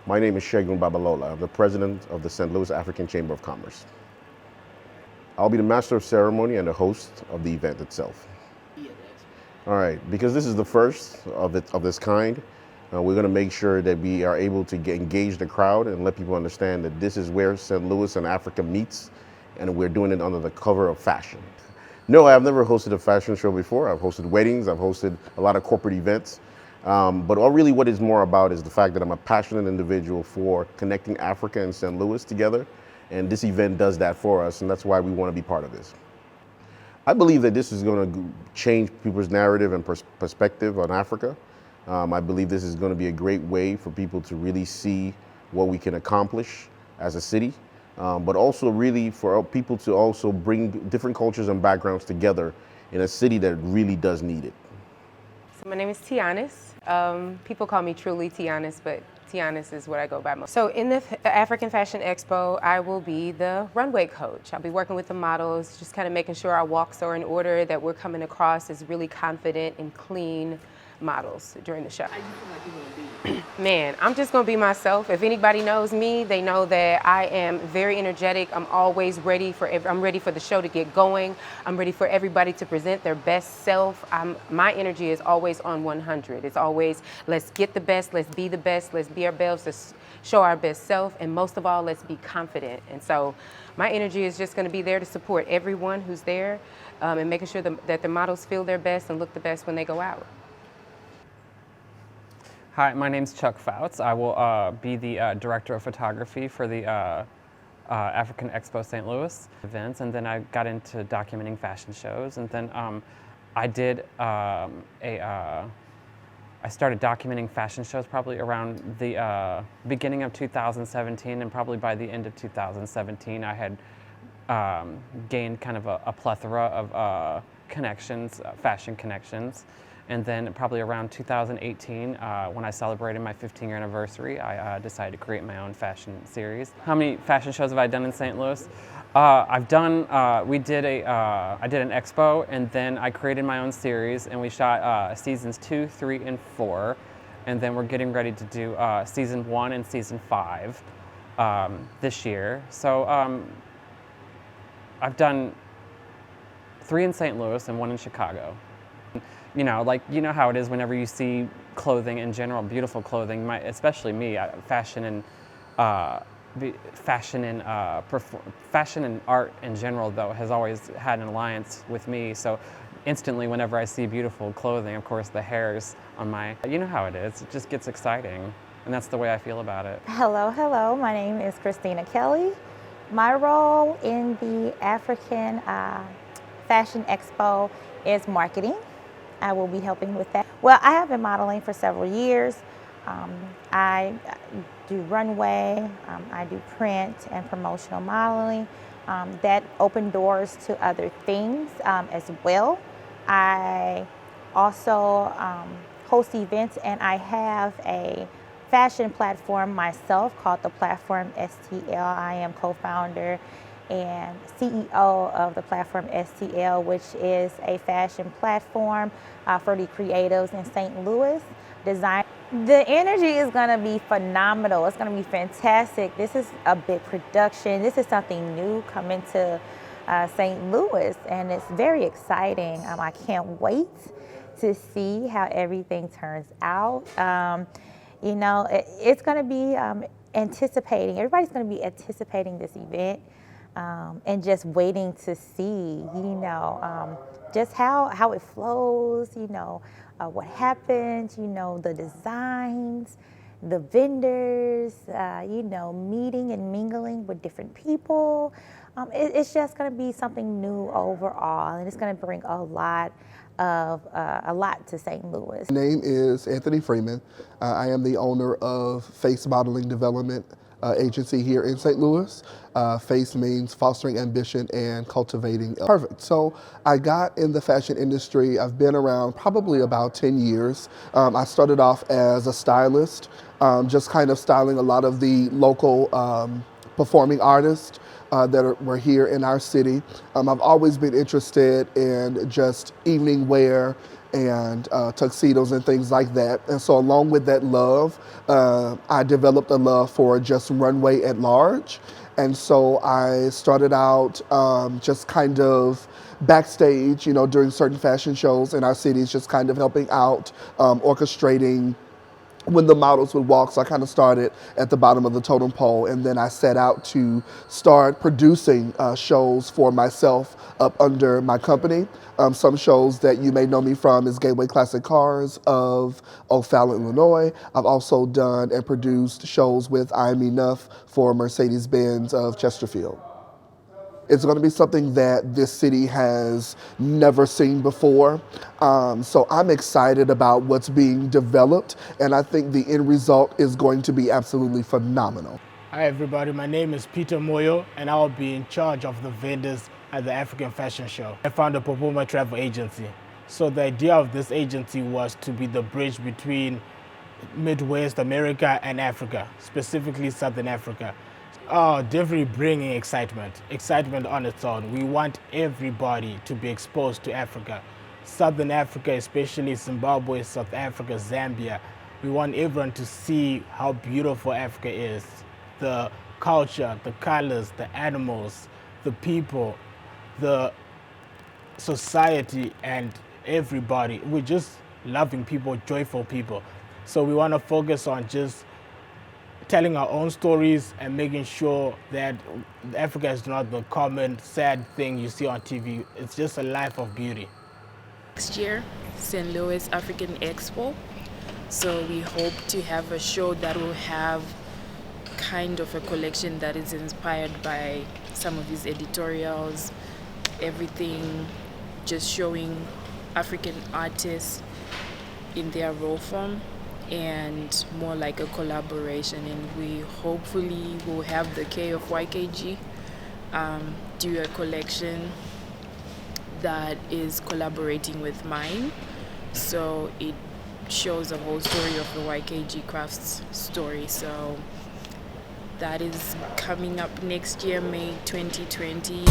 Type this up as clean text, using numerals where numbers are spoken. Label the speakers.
Speaker 1: My name is Shegun Babalola. I'm the president of the St. Louis African Chamber of Commerce. I'll be the master of ceremony and the host of the event itself. All right, because this is the first of this kind, we're going to make sure that we are able to engage the crowd and let people understand that this is where St. Louis and Africa meets, and we're doing it under the cover of fashion. No, I've never hosted a fashion show before. I've hosted weddings, I've hosted a lot of corporate events. But what it's more about is the fact that I'm a passionate individual for connecting Africa and St. Louis together. And this event does that for us, and that's why we want to be part of this. I believe that this is going to change people's narrative and perspective on Africa. I believe this is going to be a great way for people to really see what we can accomplish as a city, but also really for people to also bring different cultures and backgrounds together in a city that really does need it.
Speaker 2: So my name is Tianis. People call me truly Tianis, but Tianis is what I go by most. So in the African Fashion Expo, I will be the runway coach. I'll be working with the models, just kind of making sure our walks are in order, that we're coming across as really confident and clean models during the show. How you feel like you're gonna be? Man, I'm just gonna be myself. If anybody knows me, they know that I am very energetic. I'm always ready I'm ready for the show to get going. I'm ready for everybody to present their best self. My energy is always on 100. It's always, let's get the best, let's be the best, let's be our best, let's show our best self, and most of all, let's be confident. And so my energy is just gonna be there to support everyone who's there, and making sure that the models feel their best and look the best when they go out.
Speaker 3: Hi, my name's Chuck Fouts. I will be the director of photography for the African Expo St. Louis events, and then I got into documenting fashion shows, and then I started documenting fashion shows probably around the beginning of 2017, and probably by the end of 2017 I had gained kind of a plethora of connections, fashion connections. And then probably around 2018, when I celebrated my 15-year anniversary, I decided to create my own fashion series. How many fashion shows have I done in St. Louis? I've done, I did an expo, and then I created my own series, and we shot seasons 2, 3, and 4. And then we're getting ready to do season 1 and season 5 this year. So I've done 3 in St. Louis and 1 in Chicago. You know how it is whenever you see clothing in general, beautiful clothing, especially me, fashion and art in general, though, has always had an alliance with me. So instantly, whenever I see beautiful clothing, of course, the hairs on you know how it is, it just gets exciting. And that's the way I feel about it.
Speaker 4: Hello, my name is Christina Kelly. My role in the African Fashion Expo is marketing. I will be helping with that. Well, I have been modeling for several years. I do runway, I do print and promotional modeling. That opened doors to other things as well. I also host events, and I have a fashion platform myself called the Platform STL. I am co-founder and CEO of the Platform STL, which is a fashion platform for the creatives in St. Louis. The energy is gonna be phenomenal. It's gonna be fantastic. This is a big production. This is something new coming to St. Louis, and it's very exciting. I can't wait to see how everything turns out. You know, it's gonna be anticipating. Everybody's gonna be anticipating this event. And just waiting to see, you know, just how it flows, you know, what happens, you know, the designs, the vendors, you know, meeting and mingling with different people. It's just going to be something new overall, and it's going to bring a lot to St. Louis.
Speaker 5: My name is Anthony Freeman. I am the owner of Face Modeling Development agency here in St. Louis. FACE means fostering ambition and cultivating. Perfect. So I got in the fashion industry. I've been around probably about 10 years. I started off as a stylist, just kind of styling a lot of the local performing artists that were here in our city. I've always been interested in just evening wear and tuxedos and things like that. And so along with that love, I developed a love for just runway at large. And so I started out just kind of backstage, during certain fashion shows in our cities, just kind of helping out, orchestrating when the models would walk. So I kind of started at the bottom of the totem pole, and then I set out to start producing shows for myself up under my company. Some shows that you may know me from is Gateway Classic Cars of O'Fallon, Illinois. I've also done and produced shows with I'm Enough for Mercedes-Benz of Chesterfield. It's going to be something that this city has never seen before. So I'm excited about what's being developed, and I think the end result is going to be absolutely phenomenal.
Speaker 6: Hi everybody, my name is Peter Moyo, and I'll be in charge of the vendors at the African Fashion Show. I founded Popoma Travel Agency. So the idea of this agency was to be the bridge between Midwest America and Africa, specifically Southern Africa. Definitely bringing excitement on its own. We want everybody to be exposed to Africa. Southern Africa, especially Zimbabwe, South Africa, Zambia. We want everyone to see how beautiful Africa is. The culture, the colors, the animals, the people, the society, and everybody. We're just loving people, joyful people. So we want to focus on just telling our own stories and making sure that Africa is not the common sad thing you see on TV. It's just a life of beauty.
Speaker 7: Next year, St. Louis African Expo. So we hope to have a show that will have kind of a collection that is inspired by some of these editorials, everything just showing African artists in their raw form, and more like a collaboration. And we hopefully will have the K of YKG do a collection that is collaborating with mine. So it shows the whole story of the YKG Crafts story. So that is coming up next year, May 2020.